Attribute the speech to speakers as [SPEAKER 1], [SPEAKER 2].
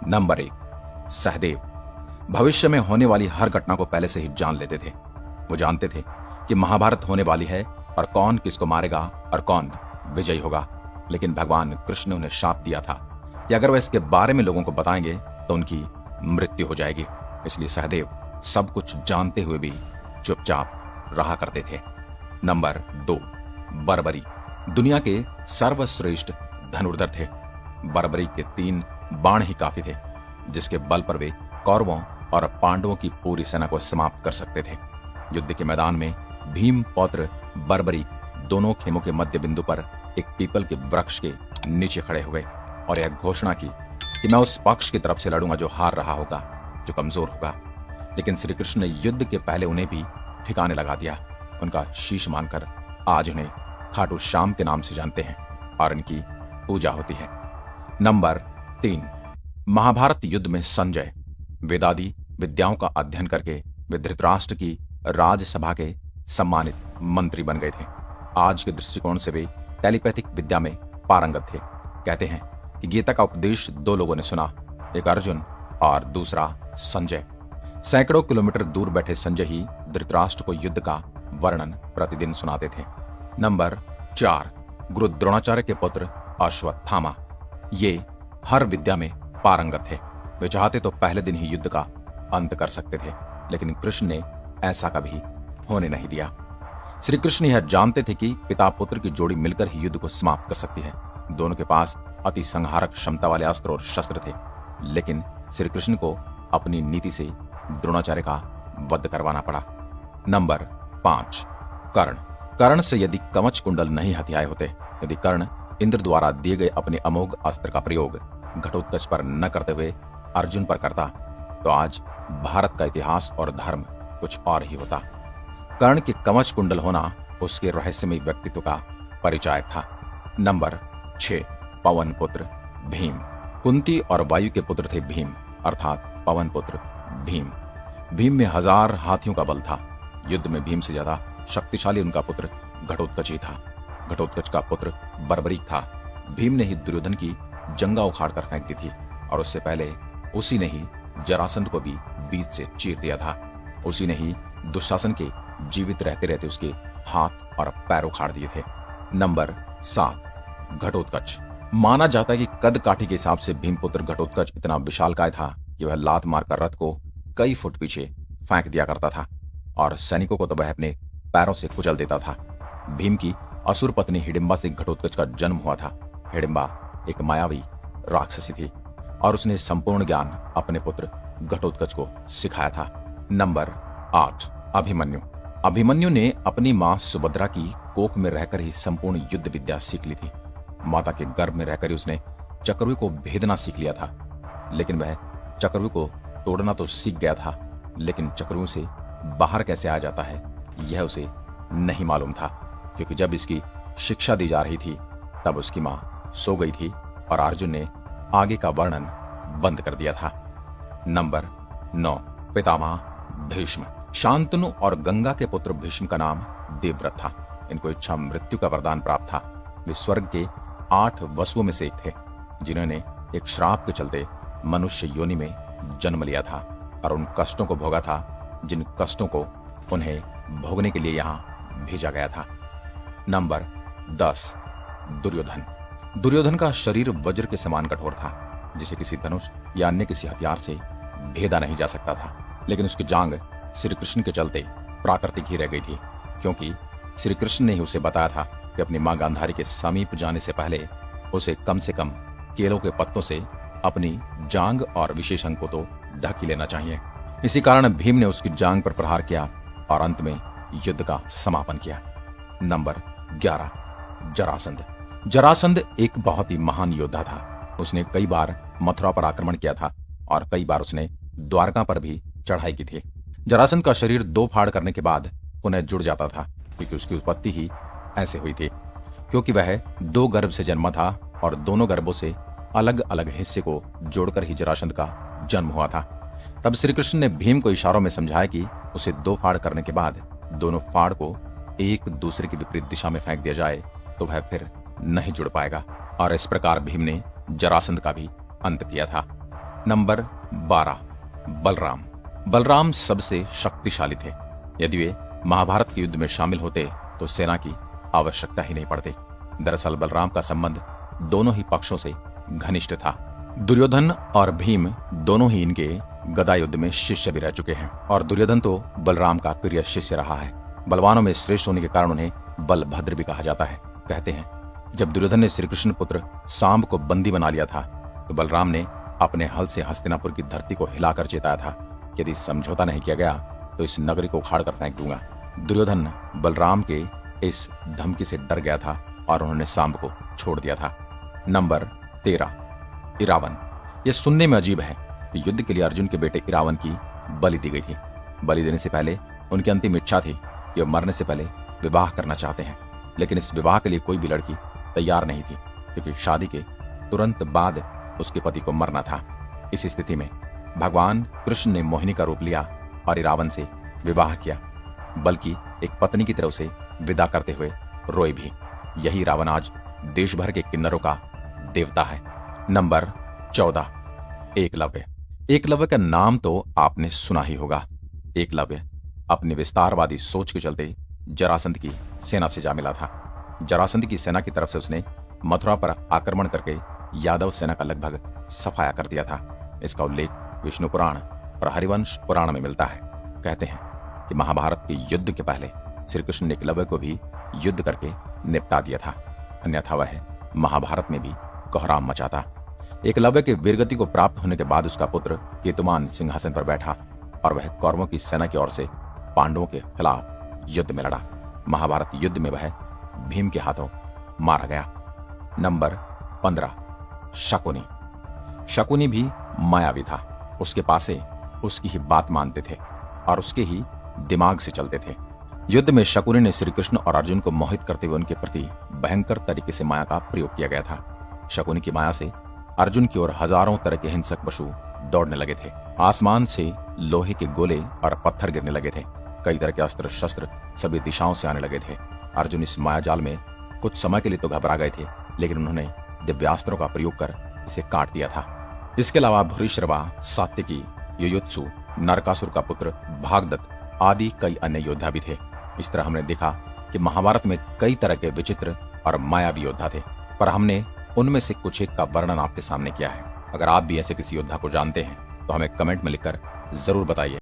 [SPEAKER 1] Number 1, Sahdev. भविष्य में होने वाली हर घटना को पहले से ही जान लेते थे। वो जानते थे कि महाभारत होने वाली है और कौन किसको मारेगा और कौन विजयी होगा। लेकिन भगवान कृष्ण ने उन्हें शाप दिया था कि अगर वह इसके बारे में लोगों को बताएंगे तो उनकी मृत्यु हो जाएगी। इसलिए सहदेव सब कुछ जानते हुए भी चुपचाप रहा करते थे। नंबर 2, बर्बरी। दुनिया के सर्वश्रेष्ठ धनुर्धर थे। बर्बरी के 3 बाण ही काफी थे जिसके बल पर वे कौरवों और पांडवों की पूरी सेना को समाप्त कर सकते थे। युद्ध के मैदान में भीम पौत्र बर्बरी दोनों खेमों के मध्य बिंदु पर एक पीपल के वृक्ष के नीचे खड़े हुए और यह घोषणा की कि मैं उस पक्ष की तरफ से लड़ूंगा जो हार रहा होगा, जो कमजोर होगा। लेकिन श्री कृष्ण ने युद्ध के पहले उन्हें भी ठिकाने लगा दिया। उनका शीश मानकर आज उन्हें खाटू श्याम के नाम से जानते हैं और इनकी पूजा होती है। नंबर 3, महाभारत युद्ध में संजय। वेदादि विद्याओं का अध्ययन करके वे धृतराष्ट्र की राजसभा के सम्मानित मंत्री बन गए थे। आज के दृष्टिकोण से वे टेलीपैथिक विद्या में पारंगत थे। कहते हैं कि गीता का उपदेश 2 लोगों ने सुना, एक अर्जुन और दूसरा संजय। सैकड़ों किलोमीटर दूर बैठे संजय ही धृतराष्ट्र को युद्ध का वर्णन प्रतिदिन सुनाते थे। नंबर 4, गुरु द्रोणाचार्य के पुत्र अश्वत्थामा। ये हर विद्या में पारंगत थे। वे चाहते तो पहले दिन ही युद्ध का अंत कर सकते थे, लेकिन कृष्ण ने ऐसा कभी होने नहीं दिया। श्री कृष्ण यह जानते थे कि पिता पुत्र की जोड़ी मिलकर ही युद्ध को समाप्त कर सकती है। दोनों के पास अति संहारक क्षमता वाले अस्त्र और शस्त्र थे, लेकिन श्री कृष्ण को अपनी नीति से द्रोणाचार्य का वध करवाना पड़ा। नंबर 5, कर्ण। कर्ण से यदि कवच कुंडल नहीं हथियाए होते, यदि कर्ण इंद्र द्वारा दिए गए अपने अमोघ अस्त्र का प्रयोग घटोत्कच पर न करते हुए अर्जुन पर करता, तो आज भारत का इतिहास और धर्म कुछ और ही होता। कर्ण के कवच कुंडल होना उसके रहस्यमय व्यक्तित्व का परिचायक था। नंबर 6, पवन पुत्र भीम। कुंती और वायु के पुत्र थे भीम, अर्थात पवन पुत्र भीम। भीम में 1000 हाथियों का बल था। युद्ध में भीम से ज्यादा शक्तिशाली उनका पुत्र घटोत्कच ही था। घटोत्कच का पुत्र बर्बरीक था। भीम ने ही दुर्योधन की जंगा उखाड़कर फेंक दी थी और उससे पहले उसी ने ही जरासंध को भी बीच से चीर दिया था। उसी ने ही दुशासन के जीवित रहते रहते उसके हाथ और पैर उखाड़ दिए थे। नंबर 7, घटोत्कच। माना जाता है कि कद काठी के हिसाब से भीमपुत्र घटोत्कच इतना विशालकाय था कि वह लात मारकर रथ को कई फुट पीछे फेंक दिया करता था और सैनिकों को तो वह अपने पैरों से कुचल देता था। भीम की असुर पत्नी हिडिंबा से घटोत्कच का जन्म हुआ था। हिडिंबा एक मायावी राक्षसी थी और उसने संपूर्ण ज्ञान अपने पुत्र घटोत्कच को सिखाया था। नंबर 8, अभिमन्यु। अभिमन्यु ने अपनी मां सुभद्रा की कोख में रहकर ही संपूर्ण युद्ध विद्या सीख ली थी। माता के गर्भ में रहकर ही उसने चक्रव्यूह को भेदना सीख लिया था। लेकिन वह चक्रव्यूह को तोड़ना तो सीख गया था, लेकिन चक्रव्यूह से बाहर कैसे आ जाता है यह उसे नहीं मालूम था, क्योंकि जब इसकी शिक्षा दी जा रही थी तब उसकी मां सो गई थी और अर्जुन ने आगे का वर्णन बंद कर दिया था। नंबर 9, पितामह भीष्म। शांतनु और गंगा के पुत्र भीष्म का नाम देवव्रत था। इनको इच्छा मृत्यु का वरदान प्राप्त था। वे स्वर्ग के 8 वसुओं में से एक थे, जिन्होंने एक श्राप के चलते मनुष्य योनि में जन्म लिया था और उन कष्टों को भोगा था जिन कष्टों को उन्हें भोगने के लिए यहां भेजा गया था। नंबर 10, दुर्योधन। दुर्योधन का शरीर वज्र के समान कठोर था, जिसे किसी धनुष या अन्य किसी हथियार से भेदा नहीं जा सकता था। लेकिन उसकी जांग श्री कृष्ण के चलते प्राकृतिक ही रह गई थी, क्योंकि श्री कृष्ण ने ही उसे बताया था कि अपनी मां गांधारी के समीप जाने से पहले उसे कम से कम केलों के पत्तों से अपनी जांग और विशेष अंग को तो ढक ही लेना चाहिए। इसी कारण भीम ने उसकी जांग पर प्रहार किया और अंत में युद्ध का समापन किया। नंबर 11, जरासंध। जरासंध एक बहुत ही महान योद्धा था। उसने कई बार मथुरा पर आक्रमण किया था और कई बार उसने द्वारका पर भी चढ़ाई की थी। जरासंध का शरीर 2 फाड़ करने के बाद पुनः जुड़ जाता था, क्योंकि उसकी उत्पत्ति ही ऐसे हुई थी। क्योंकि वह 2 गर्भ से जन्मा था और दोनों गर्भों से अलग अलग हिस्से को जोड़कर ही जरासंध का जन्म हुआ था। तब श्री कृष्ण ने भीम को इशारों में समझाया कि उसे 2 फाड़ करने के बाद दोनों फाड़ को एक दूसरे की विपरीत दिशा में फेंक दिया जाए तो वह फिर नहीं जुड़ पाएगा, और इस प्रकार भीम ने जरासंध का भी अंत किया था। नंबर 12, बलराम। बलराम सबसे शक्तिशाली थे। यदि वे महाभारत के युद्ध में शामिल होते तो सेना की आवश्यकता ही नहीं पड़ती। दरअसल बलराम का संबंध दोनों ही पक्षों से घनिष्ठ था। दुर्योधन और भीम दोनों ही इनके गदा युद्ध में शिष्य भी रह चुके हैं और दुर्योधन तो बलराम का प्रिय शिष्य रहा है। बलवानों में श्रेष्ठ होने के कारण उन्हें बलभद्र भी कहा जाता है। कहते हैं जब दुर्योधन ने श्री कृष्ण पुत्र सांब को बंदी बना लिया था तो बलराम ने अपने हल से हस्तिनापुर की धरती को हिलाकर चेताया था कि यदि समझौता नहीं किया गया तो इस नगरी को उखाड़ कर फेंक दूंगा। दुर्योधन बलराम के इस धमकी से डर गया था और उन्होंने सांब को छोड़ दिया था। नंबर 13, इरावन। यह सुनने में अजीब है कि युद्ध के लिए अर्जुन के बेटे इरावन की बलि दी गई थी। बलि देने से पहले उनकी अंतिम इच्छा थी कि वह मरने से पहले विवाह करना चाहते हैं, लेकिन इस विवाह के लिए कोई भी लड़की तैयार नहीं थी क्योंकि शादी के तुरंत बाद उसके पति को मरना था। इस स्थिति में भगवान कृष्ण ने मोहिनी का रूप लिया और इरावन से विवाह किया, बल्कि एक पत्नी की तरह उसे विदा करते हुए रोए भी। यही रावण आज देश भर के किन्नरों का देवता है। नंबर 14, एकलव्य। एकलव्य का नाम तो आपने सुना ही होगा। एकलव्य अपनी विस्तारवादी सोच के चलते जरासंध की सेना से जा मिला था। जरासंध की सेना की तरफ से उसने मथुरा पर आक्रमण करके यादव सेना का लगभग सफाया कर दिया था। इसका उल्लेख विष्णु पुराण और हरिवंश पुराण में मिलता है। कहते हैं कि महाभारत के युद्ध के पहले श्री कृष्ण ने एकलव्य को भी युद्ध करके निपटा दिया था, अन्यथा वह महाभारत में भी कोहराम मचाता। एकलव्य के वीरगति को प्राप्त होने के बाद उसका पुत्र केतुमान सिंहासन पर बैठा और वह कौरवों की सेना की ओर से पांडवों के खिलाफ युद्ध में लड़ा। महाभारत युद्ध में वह भीम के हाथों मारा गया। नंबर 15, शकुनी। शकुनी भी मायावी था। उसके पासे उसकी ही बात मानते थे और उसके ही दिमाग से चलते थे। युद्ध में शकुनी ने श्री कृष्ण और अर्जुन को मोहित करते हुए उनके प्रति भयंकर तरीके से माया का प्रयोग किया गया था। शकुनी की माया से अर्जुन की ओर हजारों तरह के हिंसक पशु दौड़ने लगे थे। आसमान से लोहे के गोले और पत्थर गिरने लगे थे। कई तरह के अस्त्र शस्त्र सभी दिशाओं से आने लगे थे। अर्जुन इस माया जाल में कुछ समय के लिए तो घबरा गए थे, लेकिन उन्होंने दिव्यास्त्रों का प्रयोग कर इसे काट दिया था। इसके अलावा भूरिश्रवा, सात्यकी, युयुत्सु, नरकासुर का पुत्र भागदत्त आदि कई अन्य योद्धा भी थे। इस तरह हमने देखा कि महाभारत में कई तरह के विचित्र और मायावी योद्धा थे, पर हमने उनमें से कुछ एक का वर्णन आपके सामने किया है। अगर आप भी ऐसे किसी योद्धा को जानते हैं तो हमें कमेंट में लिखकर जरूर बताइए।